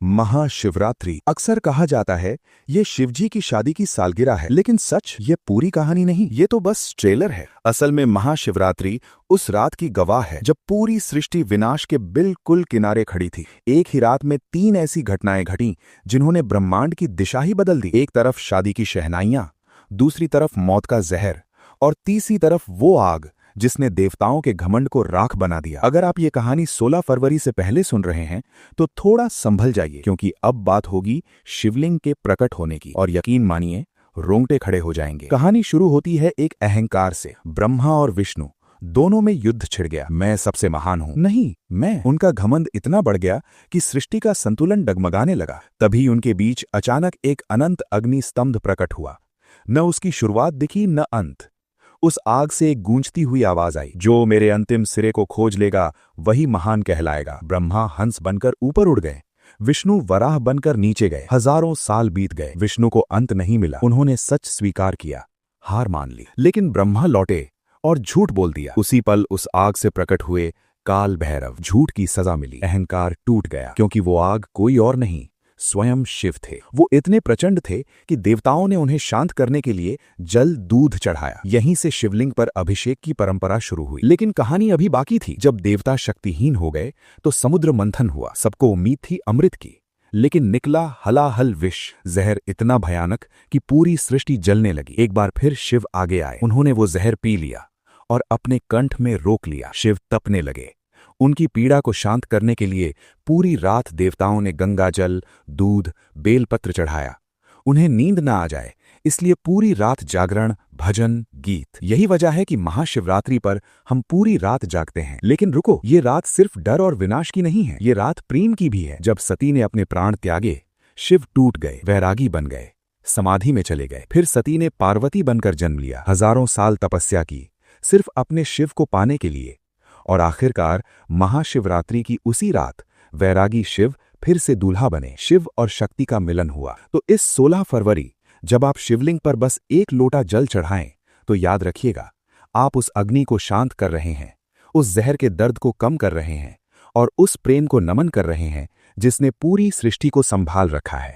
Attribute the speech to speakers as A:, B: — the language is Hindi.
A: महाशिवरात्रि अक्सर कहा जाता है ये शिवजी की शादी की सालगिरह है, लेकिन सच ये पूरी कहानी नहीं, ये तो बस ट्रेलर है। असल में महाशिवरात्रि उस रात की गवाह है जब पूरी सृष्टि विनाश के बिल्कुल किनारे खड़ी थी। एक ही रात में 3 ऐसी घटनाएं घटीं जिन्होंने ब्रह्मांड की दिशा ही बदल दी। एक तरफ शादी की शहनाइयां, दूसरी तरफ मौत का जहर और तीसरी तरफ वो आग जिसने देवताओं के घमंड को राख बना दिया। अगर आप ये कहानी 16 फरवरी से पहले सुन रहे हैं तो थोड़ा संभल जाइए, क्योंकि अब बात होगी शिवलिंग के प्रकट होने की, और यकीन मानिए रोंगटे खड़े हो जाएंगे। कहानी शुरू होती है एक अहंकार से। ब्रह्मा और विष्णु दोनों में युद्ध छिड़ गया। मैं सबसे महान हूं, नहीं मैं। उनका घमंड इतना बढ़ गया कि सृष्टि का संतुलन डगमगाने लगा। तभी उनके बीच अचानक एक अनंत अग्नि स्तंभ प्रकट हुआ। न उसकी शुरुआत दिखी न अंत। उस आग से एक गूंजती हुई आवाज आई, जो मेरे अंतिम सिरे को खोज लेगा वही महान कहलाएगा। ब्रह्मा हंस बनकर ऊपर उड़ गए, विष्णु वराह बनकर नीचे गए। हजारों साल बीत गए, विष्णु को अंत नहीं मिला। उन्होंने सच स्वीकार किया, हार मान ली। लेकिन ब्रह्मा लौटे और झूठ बोल दिया। उसी पल उस आग से प्रकट हुए काल भैरव। झूठ की सजा मिली, अहंकार टूट गया, क्योंकि वो आग कोई और नहीं, स्वयं शिव थे। वो इतने प्रचंड थे कि देवताओं ने उन्हें शांत करने के लिए जल दूध चढ़ाया। यहीं से शिवलिंग पर अभिषेक की परंपरा शुरू हुई। लेकिन कहानी अभी बाकी थी। जब देवता शक्तिहीन हो गए तो समुद्र मंथन हुआ। सबको उम्मीद थी अमृत की, लेकिन निकला हलाहल विष, जहर इतना भयानक कि पूरी सृष्टि जलने लगी। एक बार फिर शिव आगे आए। उन्होंने वो जहर पी लिया और अपने कंठ में रोक लिया। शिव तपने लगे। उनकी पीड़ा को शांत करने के लिए पूरी रात देवताओं ने गंगा जल, दूध, बेलपत्र चढ़ाया। उन्हें नींद न आ जाए इसलिए पूरी रात जागरण, भजन, गीत। यही वजह है कि महाशिवरात्रि पर हम पूरी रात जागते हैं। लेकिन रुको, ये रात सिर्फ डर और विनाश की नहीं है, ये रात प्रेम की भी है। जब सती ने अपने प्राण त्यागे, शिव टूट गए, वैरागी बन गए, समाधि में चले गए। फिर सती ने पार्वती बनकर जन्म लिया। हजारों साल तपस्या की सिर्फ अपने शिव को पाने के लिए, और आखिरकार महाशिवरात्रि की उसी रात वैरागी शिव फिर से दूल्हा बने। शिव और शक्ति का मिलन हुआ। तो इस 16 फरवरी जब आप शिवलिंग पर बस एक लोटा जल चढ़ाएं तो याद रखिएगा, आप उस अग्नि को शांत कर रहे हैं, उस जहर के दर्द को कम कर रहे हैं और उस प्रेम को नमन कर रहे हैं जिसने पूरी सृष्टि को संभाल रखा है।